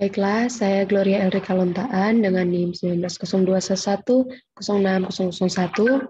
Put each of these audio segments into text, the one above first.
Baiklah, saya Gloria Elrika Lontaan dengan NIM 190211060001.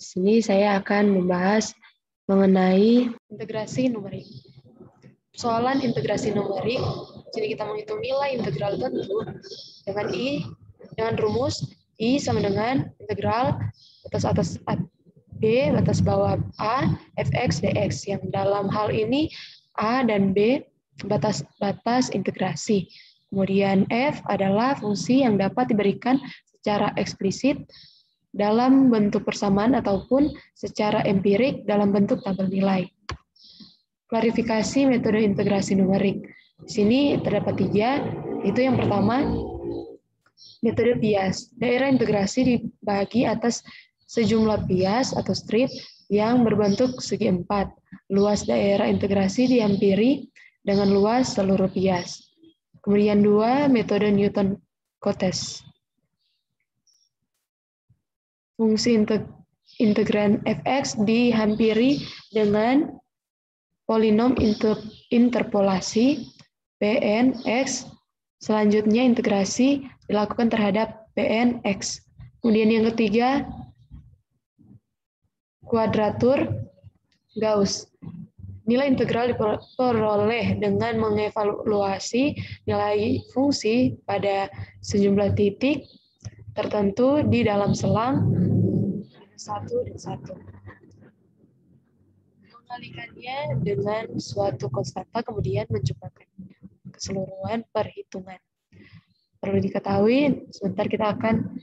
Sini saya akan membahas mengenai integrasi numerik. Soalan integrasi numerik, jadi kita menghitung nilai integral tentu dengan rumus I sama dengan integral batas atas B, batas bawah A, fx dx, yang dalam hal ini A dan B batas integrasi. Kemudian f adalah fungsi yang dapat diberikan secara eksplisit dalam bentuk persamaan ataupun secara empirik dalam bentuk tabel nilai. Klarifikasi metode integrasi numerik. Di sini terdapat 3, itu yang pertama, metode bias. Daerah integrasi dibagi atas sejumlah bias atau strip yang berbentuk segi 4. Luas daerah integrasi dihampiri dengan luas seluruh bias. Kemudian 2, metode Newton-Cotes. Fungsi integran fx dihampiri dengan polinom interpolasi Pn x. Selanjutnya integrasi dilakukan terhadap Pn x. Kemudian yang ketiga, kuadratur Gauss. Nilai integral diperoleh dengan mengevaluasi nilai fungsi pada sejumlah titik tertentu di dalam selang 1 dan 1. Mengalikannya dengan suatu konstanta, kemudian mencobakan keseluruhan perhitungan. Perlu diketahui, sebentar kita akan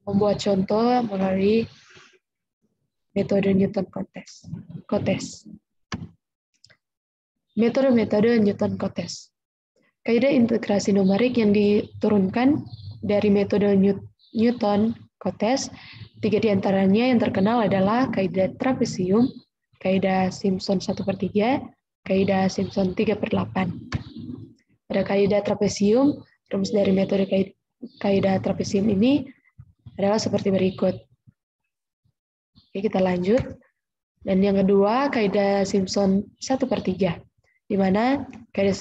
membuat contoh melalui metode Newton-Cotes. Metode Newton-Cotes. Kaidah integrasi numerik yang diturunkan dari metode Newton-Cotes, 3 diantaranya yang terkenal adalah kaidah trapesium, kaidah Simpson 1/3, kaidah Simpson 3/8. Pada kaidah trapesium, rumus dari metode kaidah trapesium ini adalah seperti berikut. Oke, kita lanjut. Dan yang kedua, kaidah Simpson 1/3. Di mana kaidah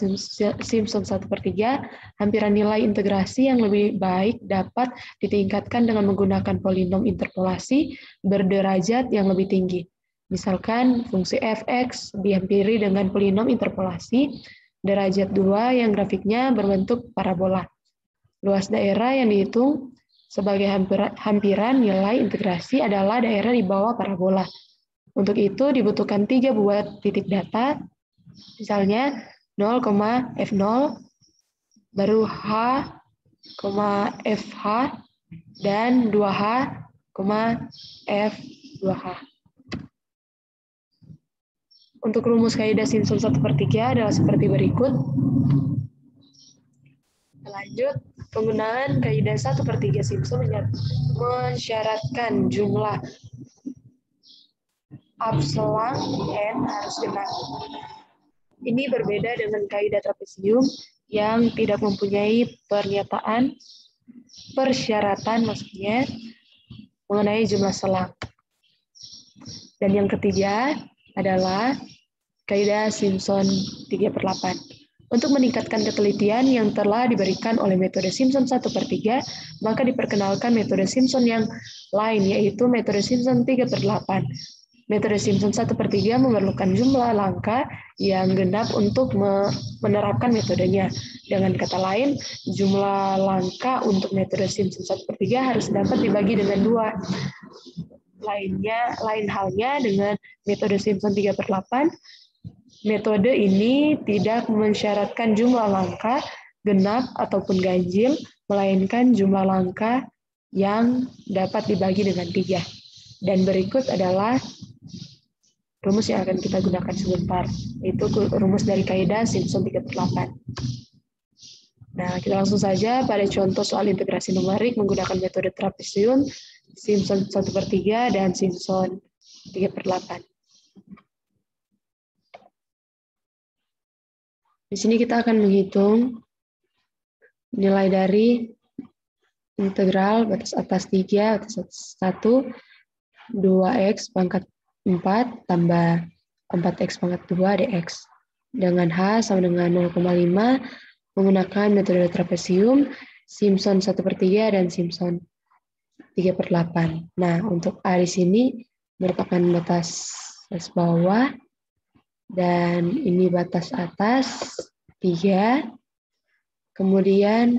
Simpson 1/3, hampiran nilai integrasi yang lebih baik dapat ditingkatkan dengan menggunakan polinom interpolasi berderajat yang lebih tinggi. Misalkan fungsi fx dihampiri dengan polinom interpolasi derajat 2 yang grafiknya berbentuk parabola. Luas daerah yang dihitung sebagai hampiran nilai integrasi adalah daerah di bawah parabola. Untuk itu dibutuhkan 3 buah titik data, misalnya 0,f0, baru h, fh, dan 2h, f2h. Untuk rumus kaidah Simpson 1/3 adalah seperti berikut. Lanjut, penggunaan kaidah 1/3 Simpson mensyaratkan jumlah abselang n harus genap. Ini berbeda dengan kaidah trapesium yang tidak mempunyai persyaratan maksudnya mengenai jumlah selang. Dan yang ketiga adalah kaidah Simpson 3/8. Untuk meningkatkan ketelitian yang telah diberikan oleh metode Simpson 1/3, maka diperkenalkan metode Simpson yang lain, yaitu metode Simpson 3/8. Metode Simpson 1/3 memerlukan jumlah langkah yang genap untuk menerapkan metodenya. Dengan kata lain, jumlah langkah untuk metode Simpson 1/3 harus dapat dibagi dengan 2. Lain halnya dengan metode Simpson 3/8, metode ini tidak mensyaratkan jumlah langkah genap ataupun ganjil, melainkan jumlah langkah yang dapat dibagi dengan 3. Dan berikut adalah rumus yang akan kita gunakan sebentar, yaitu rumus dari kaidah Simpson 3/8. Nah, kita langsung saja pada contoh soal integrasi numerik menggunakan metode trapesium, Simpson 1/3 dan Simpson 3/8. Di sini kita akan menghitung nilai dari integral batas atas 3, batas atas 1, 2x pangkat 4 tambah 4x pangkat 2 dx. dengan H sama dengan 0,5 menggunakan metode trapesium, Simpson 1/3 dan Simpson 3/8. Nah, untuk A di sini merupakan batas bawah dan ini batas atas 3. Kemudian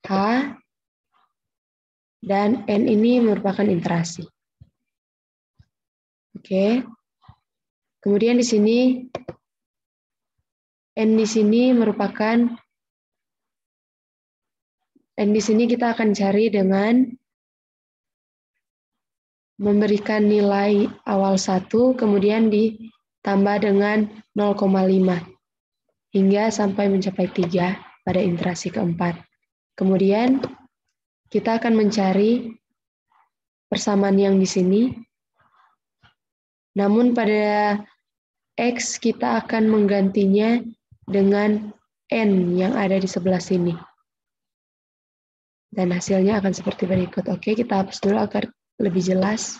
H dan N ini merupakan interasi. Oke. Kemudian di sini N di sini kita akan cari dengan memberikan nilai awal 1 kemudian ditambah dengan 0,5 hingga sampai mencapai 3 pada interasi keempat. Kemudian kita akan mencari persamaan yang di sini. Namun pada X kita akan menggantinya dengan N yang ada di sebelah sini. Dan hasilnya akan seperti berikut. Oke, kita hapus dulu agar lebih jelas.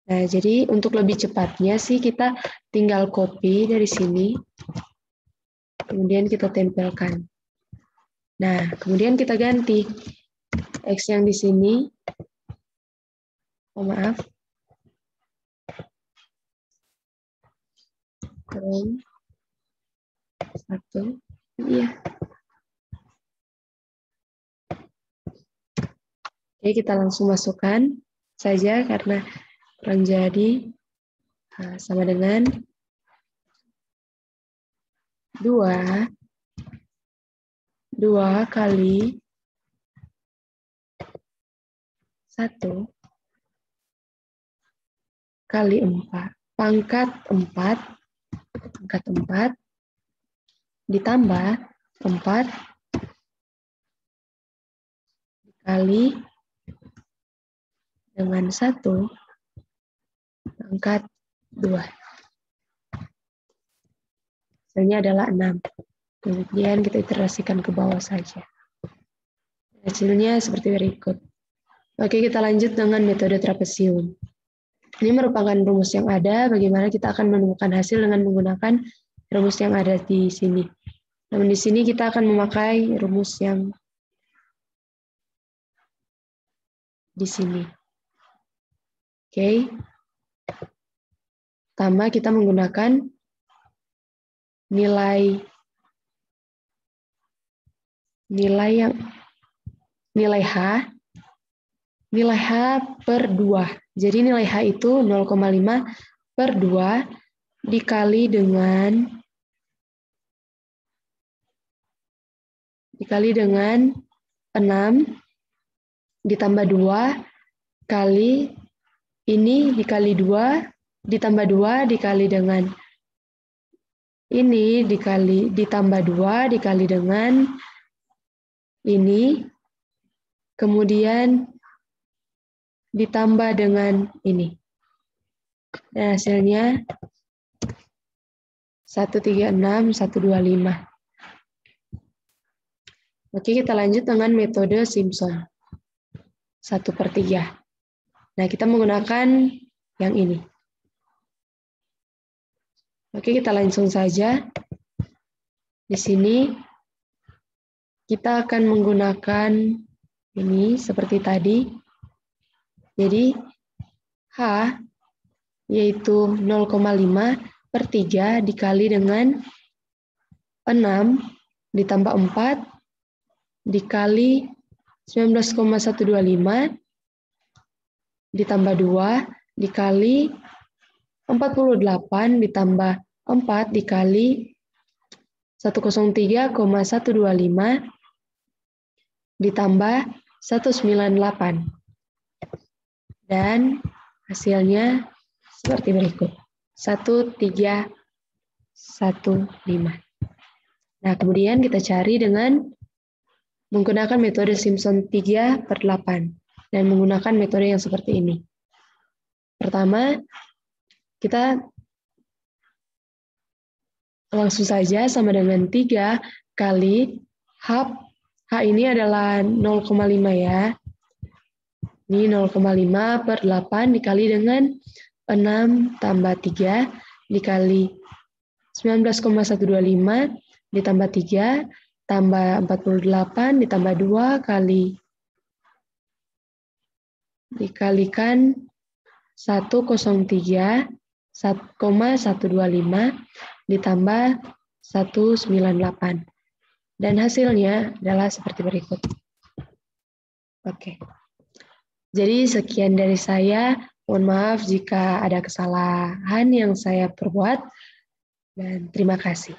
Nah, jadi untuk lebih cepatnya sih kita tinggal copy dari sini. Kemudian kita tempelkan. Nah, kemudian kita ganti X yang di sini. Oh, maaf. Terus 1. Iya. Oke, kita langsung masukkan saja karena kurang jadi. Sama dengan 2 kali 1 kali 4 pangkat 4 ditambah 4 dikali dengan 1 pangkat 2. Hasilnya adalah 6. Kemudian kita iterasikan ke bawah saja. Hasilnya seperti berikut. Oke, kita lanjut dengan metode trapesium. Ini merupakan rumus yang ada, bagaimana kita akan menemukan hasil dengan menggunakan rumus yang ada di sini. Namun di sini kita akan memakai rumus yang di sini. Oke. Pertama kita menggunakan nilai H per 2. Jadi nilai H itu 0,5 per 2 dikali dengan 6 ditambah 2 kali ini dikali 2 ditambah 2 dikali dengan ini ditambah 2 dikali dengan ini, kemudian ditambah dengan ini. Dan hasilnya 136, 125. Oke, kita lanjut dengan metode Simpson. 1/3. Nah, kita menggunakan yang ini. Oke, kita langsung saja. Di sini kita akan menggunakan ini seperti tadi. Jadi H yaitu 0,5 per 3 dikali dengan 6 ditambah 4 dikali 19,125 ditambah 2 dikali 48 ditambah 4 dikali 103,125 ditambah 198. Dan hasilnya seperti berikut. 1315. Nah, kemudian kita cari dengan menggunakan metode Simpson 3/8 dan menggunakan metode yang seperti ini. Pertama, kita langsung saja sama dengan 3 kali H ini adalah 0,5 ya. Ini 0,5 per 8 dikali dengan 6 tambah 3 dikali 19,125 ditambah 3 tambah 48 ditambah 2 kali dikalikan 103,125 ditambah 198. Dan hasilnya adalah seperti berikut. Oke. Jadi sekian dari saya. Mohon maaf jika ada kesalahan yang saya perbuat. Dan terima kasih.